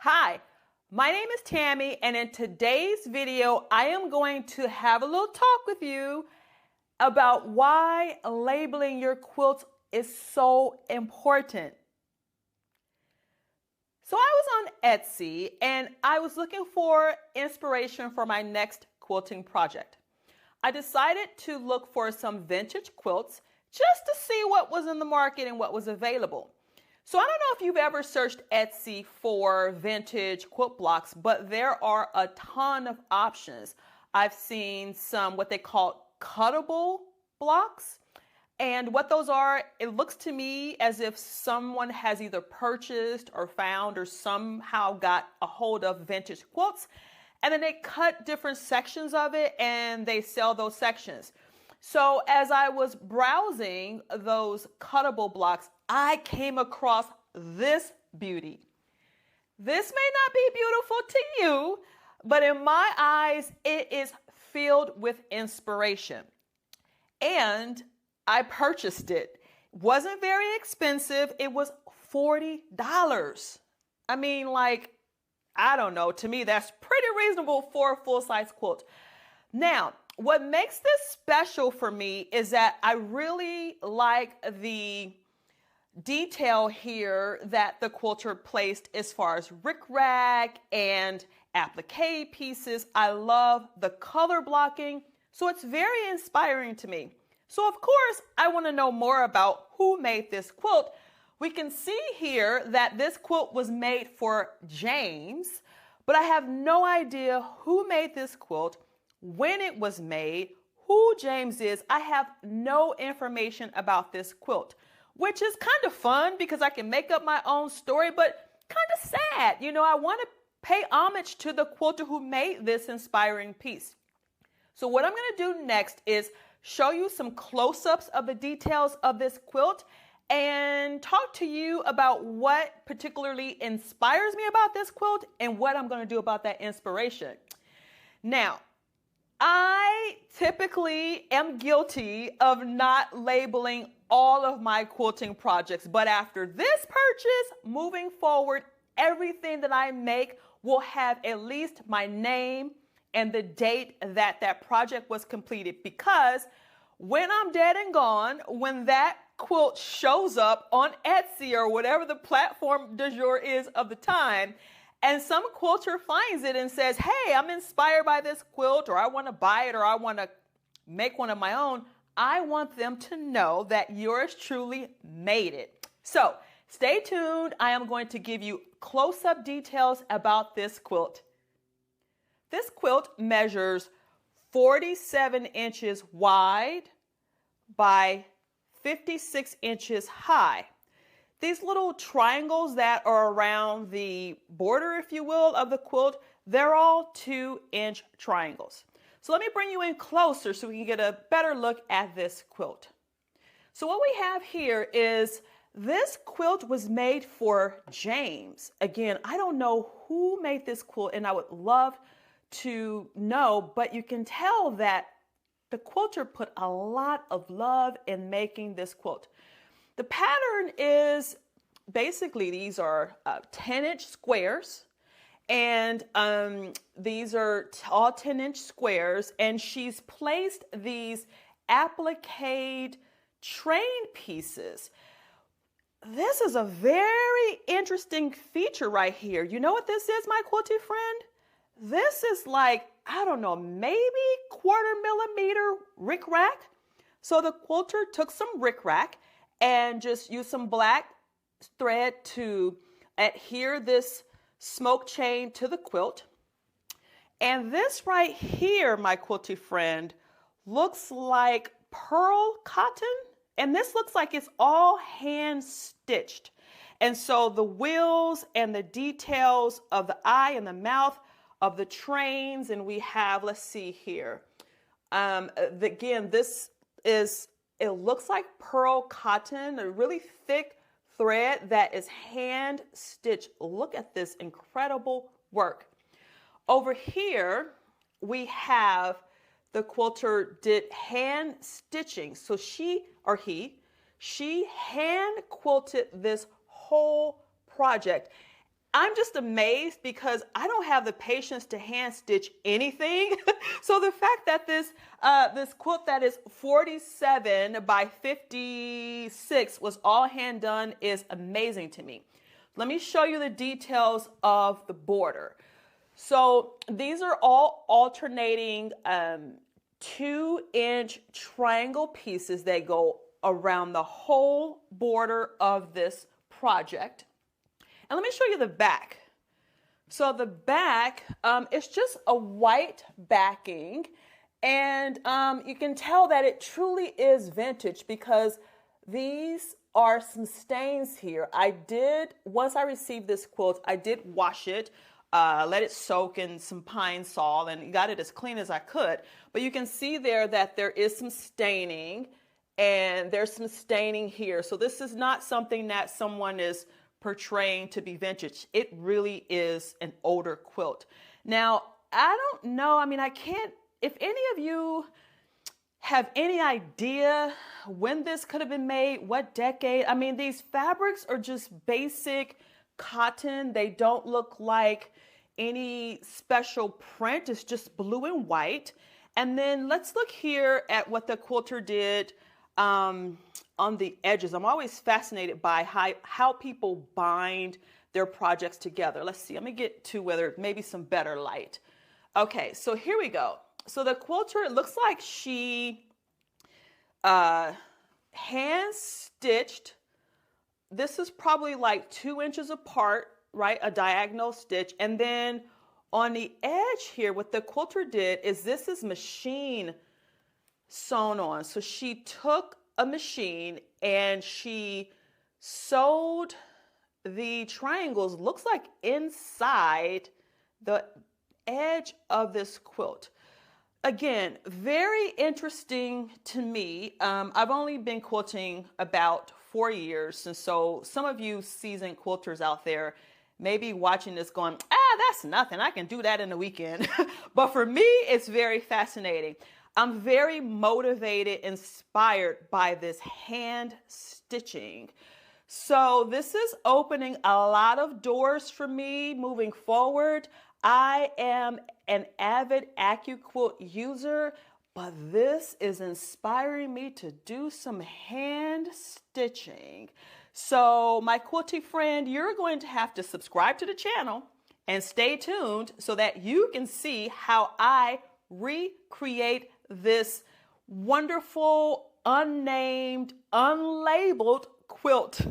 Hi, my name is Tammy, and in today's video, I am going to have a little talk with you about why labeling your quilts is so important. So I was on Etsy and I was looking for inspiration for my next quilting project. I decided to look for some vintage quilts just to see what was in the market and what was available. So I don't know if you've ever searched Etsy for vintage quilt blocks, but there are a ton of options. I've seen some what they call cuttable blocks. And what those are, it looks to me as if someone has either purchased or found or somehow got a hold of vintage quilts, and then they cut different sections of it and they sell those sections. So as I was browsing those cuttable blocks, I came across this beauty. This may not be beautiful to you, but in my eyes, it is filled with inspiration. And I purchased it. Wasn't very expensive. It was $40. I mean, I don't know. To me, that's pretty reasonable for a full-size quilt. Now, what makes this special for me is that I really like the detail here that the quilter placed as far as rickrack and applique pieces. I love the color blocking, so it's very inspiring to me. So of course, I want to know more about who made this quilt. We can see here that this quilt was made for James, but I have no idea who made this quilt, when it was made, who James is. I have no information about this quilt, which is kind of fun because I can make up my own story, but kind of sad. You know, I want to pay homage to the quilter who made this inspiring piece. So what I'm going to do next is show you some close-ups of the details of this quilt and talk to you about what particularly inspires me about this quilt and what I'm going to do about that inspiration. Now, I typically am guilty of not labeling all of my quilting projects, but after this purchase, moving forward, everything that I make will have at least my name and the date that that project was completed, because when I'm dead and gone, when that quilt shows up on Etsy or whatever the platform du jour is of the time, and some quilter finds it and says, hey, I'm inspired by this quilt, or I want to buy it, or I want to make one of my own, I want them to know that yours truly made it. So stay tuned. I am going to give you close-up details about this quilt. This quilt measures 47 inches wide by 56 inches high. These little triangles that are around the border, if you will, of the quilt, they're all 2-inch triangles. So let me bring you in closer so we can get a better look at this quilt. So what we have here is this quilt was made for James. Again, I don't know who made this quilt, and I would love to know, but you can tell that the quilter put a lot of love in making this quilt. The pattern is basically, these are 10-inch squares, and these are all 10-inch squares, and she's placed these applique train pieces. This is a very interesting feature right here. You know what this is, my quilty friend? This is like, I don't know, maybe 1/4 millimeter rickrack. So the quilter took some rickrack and just used some black thread to adhere this smoke chain to the quilt. And this right here, my quilty friend, looks like pearl cotton. And this looks like it's all hand stitched. And so the wheels and the details of the eye and the mouth of the trains, and we have, let's see here. Again, this is, it looks like pearl cotton, a really thick thread that is hand stitched. Look at this incredible work. Over here, we have the quilter did hand stitching. So she hand quilted this whole project. I'm just amazed because I don't have the patience to hand stitch anything. So the fact that this quilt that is 47 by 56 was all hand done is amazing to me. Let me show you the details of the border. So these are all alternating 2-inch triangle pieces that go around the whole border of this project. And let me show you the back. So the back is just a white backing, and you can tell that it truly is vintage because these are some stains here. Once I received this quilt, I did wash it, let it soak in some Pine Sol, and got it as clean as I could. But you can see there that there is some staining, and there's some staining here. So this is not something that someone is portraying to be vintage. It really is an older quilt. Now, I don't know, I can't, if any of you have any idea when this could have been made, what decade, these fabrics are just basic cotton. They don't look like any special print. It's just blue and white. And then let's look here at what the quilter did on the edges. I'm always fascinated by how people bind their projects together. Let's see, let me get to whether maybe some better light. Okay, so here we go. So the quilter, it looks like she hand stitched. This is probably like 2 inches apart, right? A diagonal stitch. And then on the edge here, what the quilter did is this is machine sewn on. So she took a machine and she sewed the triangles, looks like inside the edge of this quilt. Again, very interesting to me. I've only been quilting about 4 years, and so some of you seasoned quilters out there may be watching this going, that's nothing, I can do that in a weekend. But for me, it's very fascinating. I'm very motivated, inspired by this hand stitching. So this is opening a lot of doors for me moving forward. I am an avid AccuQuilt user, but this is inspiring me to do some hand stitching. So my quilty friend, you're going to have to subscribe to the channel and stay tuned so that you can see how I recreate this wonderful, unnamed, unlabeled quilt.